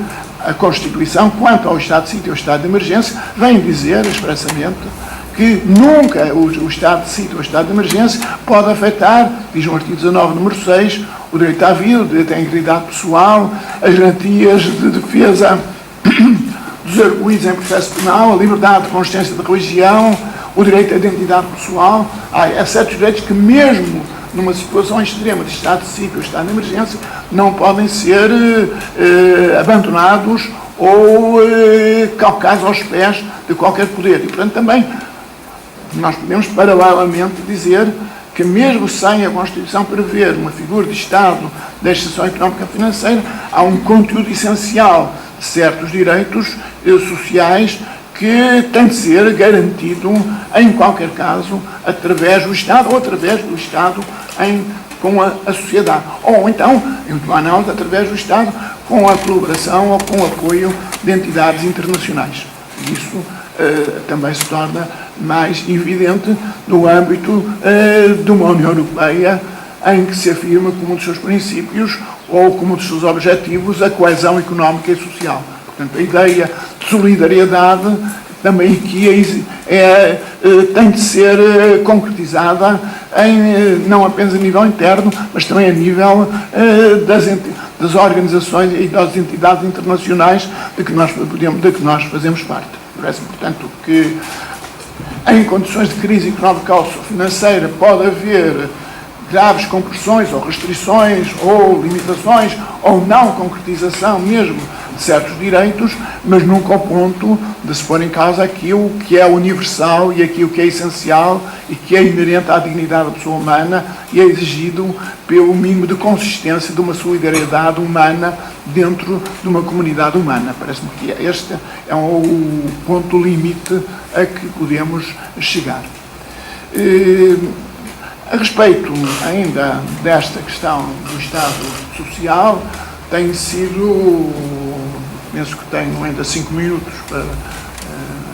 a Constituição, quanto ao estado de sítio e ao estado de emergência, vem dizer expressamente que nunca o estado de sítio ou o estado de emergência pode afetar, diz no artigo 19, número 6, o direito à vida, o direito à integridade pessoal, as garantias de defesa dos arguidos em processo penal, a liberdade de consciência de religião, o direito à identidade pessoal. Há certos direitos que, mesmo numa situação extrema de estado de sítio ou estado de emergência, não podem ser abandonados ou calcados aos pés de qualquer poder. E, portanto, também nós podemos, paralelamente, dizer que mesmo sem a Constituição prever uma figura de Estado da exceção económica e financeira, há um conteúdo essencial de certos direitos sociais que tem de ser garantido, em qualquer caso, através do Estado ou através do Estado com a sociedade. Ou então, em última análise, através do Estado com a colaboração ou com o apoio de entidades internacionais. Isso também se torna mais evidente no âmbito de uma União Europeia em que se afirma como um dos seus princípios ou como um dos seus objetivos a coesão económica e social. Portanto, a ideia de solidariedade também aqui tem de ser concretizada não apenas a nível interno, mas também a nível das organizações e das entidades internacionais de que nós fazemos parte. Parece, portanto, que em condições de crise económica ou financeira pode haver graves compressões ou restrições ou limitações ou não concretização mesmo de certos direitos, mas nunca ao ponto de se pôr em causa aquilo que é universal e aquilo que é essencial e que é inerente à dignidade da pessoa humana e é exigido pelo mínimo de consistência de uma solidariedade humana dentro de uma comunidade humana. Parece-me que este é o ponto limite a que podemos chegar. A respeito ainda desta questão do Estado Social, tem sido, penso que tenho ainda 5 minutos para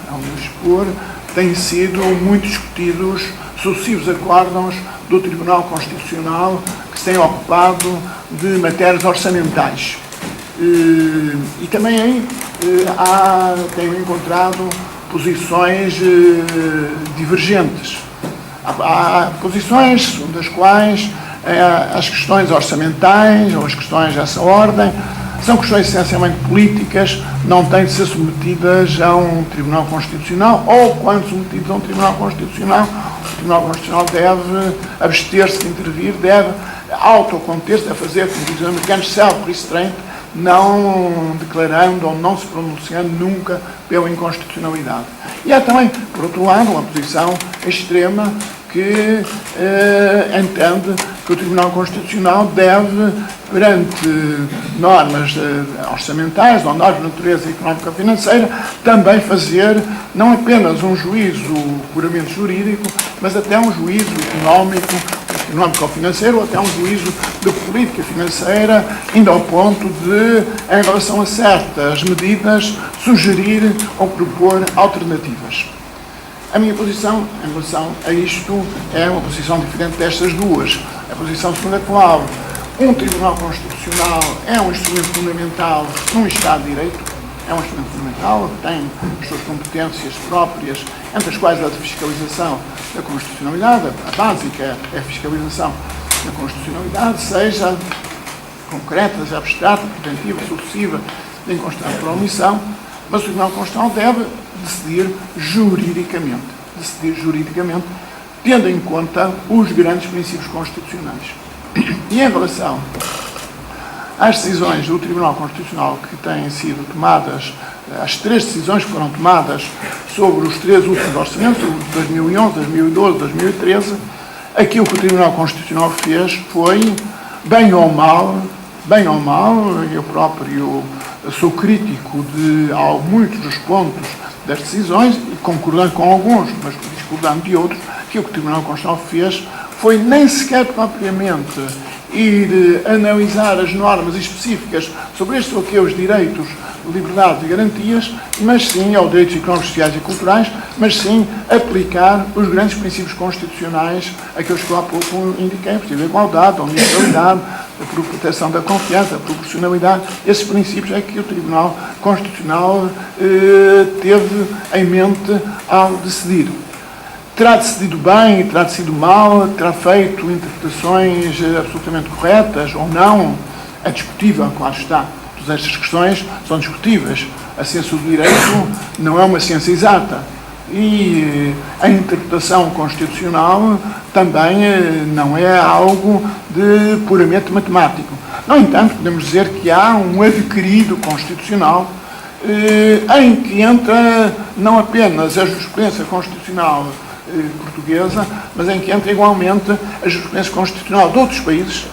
ao me expor, têm sido muito discutidos sucessivos acórdãos do Tribunal Constitucional que se têm ocupado de matérias orçamentais. E também aí tenho encontrado posições divergentes. Há posições das quais as questões orçamentais ou as questões dessa ordem são questões essencialmente políticas, não têm de ser submetidas a um Tribunal Constitucional ou, quando submetidas a um Tribunal Constitucional, o Tribunal Constitucional deve abster-se de intervir, deve autoconter-se, deve fazer, como diz os americanos, self-restraint, não declarando ou não se pronunciando nunca pela inconstitucionalidade. E há também, por outro lado, uma posição extrema que entende que o Tribunal Constitucional deve, perante normas orçamentais ou normas de natureza económica financeira, também fazer não apenas um juízo puramente jurídico, mas até um juízo económico-financeiro, ou até um juízo de política financeira, indo ao ponto de, em relação a certas medidas, sugerir ou propor alternativas. A minha posição em relação a isto é uma posição diferente destas duas. A posição segundo a qual um Tribunal Constitucional é um instrumento fundamental num Estado de Direito, é um instrumento fundamental, tem as suas competências próprias, entre as quais a de fiscalização da constitucionalidade. A básica é a fiscalização da constitucionalidade, seja concreta, seja abstrata, preventiva, sucessiva, de inconstitucionalidade por omissão, mas o Tribunal Constitucional deve decidir juridicamente, tendo em conta os grandes princípios constitucionais. E em relação às decisões do Tribunal Constitucional que têm sido tomadas, as 3 decisões que foram tomadas sobre os 3 últimos orçamentos, o de 2011, 2012, 2013, aquilo que o Tribunal Constitucional fez foi, bem ou mal, eu próprio sou crítico de muitos dos pontos das decisões, concordando com alguns, mas discordando de outros, que o Tribunal Constitucional fez foi nem sequer propriamente ir analisar as normas específicas sobre estes ou aqueles direitos, liberdades e garantias, mas sim, aos direitos económicos, sociais e culturais, mas sim aplicar os grandes princípios constitucionais, aqueles que eu há pouco indiquei, a igualdade, a universalidade, a proteção da confiança, a proporcionalidade. Esses princípios é que o Tribunal Constitucional teve em mente ao decidir. Terá decidido bem, terá decidido mal, terá feito interpretações absolutamente corretas ou não? É discutível, claro está. Todas estas questões são discutíveis. A ciência do direito não é uma ciência exata. E a interpretação constitucional também não é algo de puramente matemático. No entanto, podemos dizer que há um adquirido constitucional em que entra não apenas a jurisprudência constitucional portuguesa, mas em que entra igualmente a jurisprudência constitucional de outros países,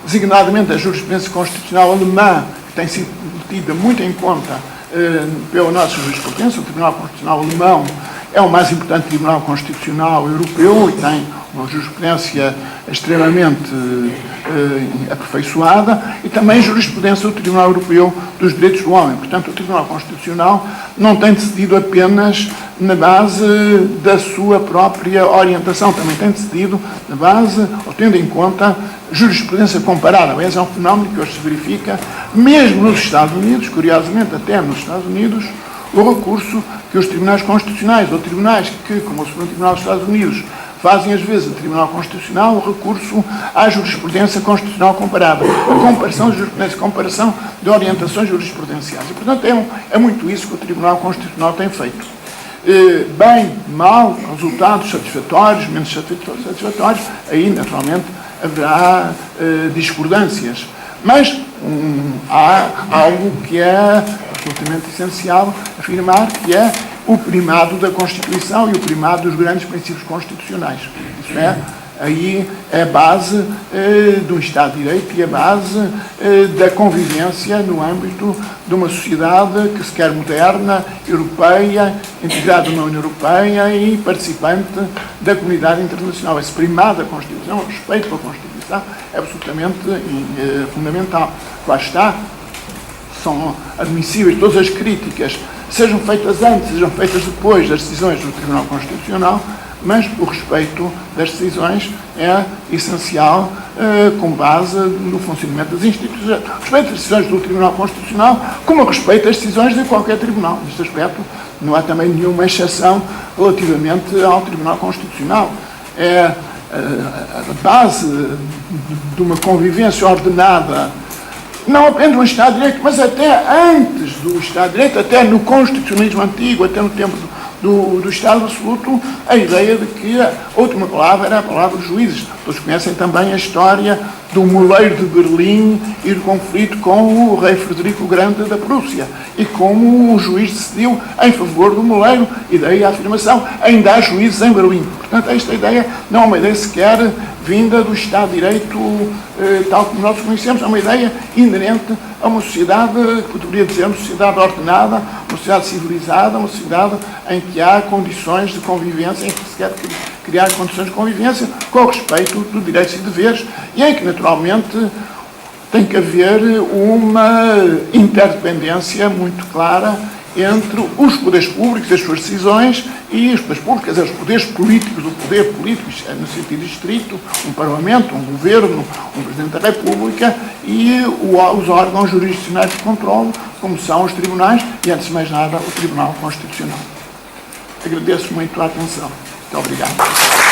designadamente a jurisprudência constitucional alemã, que tem sido tida muito em conta pela nossa jurisprudência. O Tribunal Constitucional Alemão é o mais importante Tribunal Constitucional europeu e tem uma jurisprudência extremamente aperfeiçoada, e também jurisprudência do Tribunal Europeu dos Direitos do Homem. Portanto, o Tribunal Constitucional não tem decidido apenas na base da sua própria orientação, também tem decidido na base, ou tendo em conta, jurisprudência comparada. Aliás, é um fenómeno que hoje se verifica, mesmo nos Estados Unidos, curiosamente até nos Estados Unidos, o recurso que os tribunais constitucionais, ou tribunais que, como o Supremo Tribunal dos Estados Unidos, fazem às vezes o Tribunal Constitucional, o recurso à jurisprudência constitucional comparada, a comparação de jurisprudência, comparação de orientações jurisprudenciais. E, portanto, é muito isso que o Tribunal Constitucional tem feito. Bem, mal, resultados satisfatórios, menos satisfatórios, aí, naturalmente, haverá discordâncias. Mas há algo que é absolutamente essencial afirmar, que é o primado da Constituição e o primado dos grandes princípios constitucionais. Isso é, aí é a base de um Estado de Direito e a base da convivência no âmbito de uma sociedade que se quer moderna, europeia, integrada na União Europeia e participante da comunidade internacional. Esse primado da Constituição, o respeito pela Constituição, é absolutamente fundamental. Lá está, são admissíveis todas as críticas, sejam feitas antes, sejam feitas depois das decisões do Tribunal Constitucional, mas o respeito das decisões é essencial com base no funcionamento das instituições. O respeito das decisões do Tribunal Constitucional, como o respeito às decisões de qualquer tribunal. Neste aspecto, não há também nenhuma exceção relativamente ao Tribunal Constitucional. É a base de uma convivência ordenada, não apenas no Estado de Direito, mas até antes do Estado de Direito, até no constitucionalismo antigo, até no tempo do Estado absoluto, a ideia de que a última palavra era a palavra dos juízes. Todos conhecem também a história do moleiro de Berlim e do conflito com o rei Frederico o Grande da Prússia, e como o juiz decidiu em favor do moleiro, e daí a afirmação, ainda há juízes em Berlim. Portanto, esta ideia não é uma ideia sequer vinda do Estado de Direito tal como nós conhecemos, é uma ideia inerente a uma sociedade, que poderia dizer, uma sociedade ordenada, uma sociedade civilizada, uma sociedade em que há condições de convivência, em que se quer criar condições de convivência com o respeito dos direitos e deveres, e em que, naturalmente, tem que haver uma interdependência muito clara entre os poderes públicos, as suas decisões, e os poderes públicos, os poderes políticos, o poder político, no sentido estrito, um Parlamento, um Governo, um Presidente da República, e os órgãos jurisdicionais de controle, como são os tribunais, e antes de mais nada, o Tribunal Constitucional. Agradeço muito a atenção. Muito obrigado.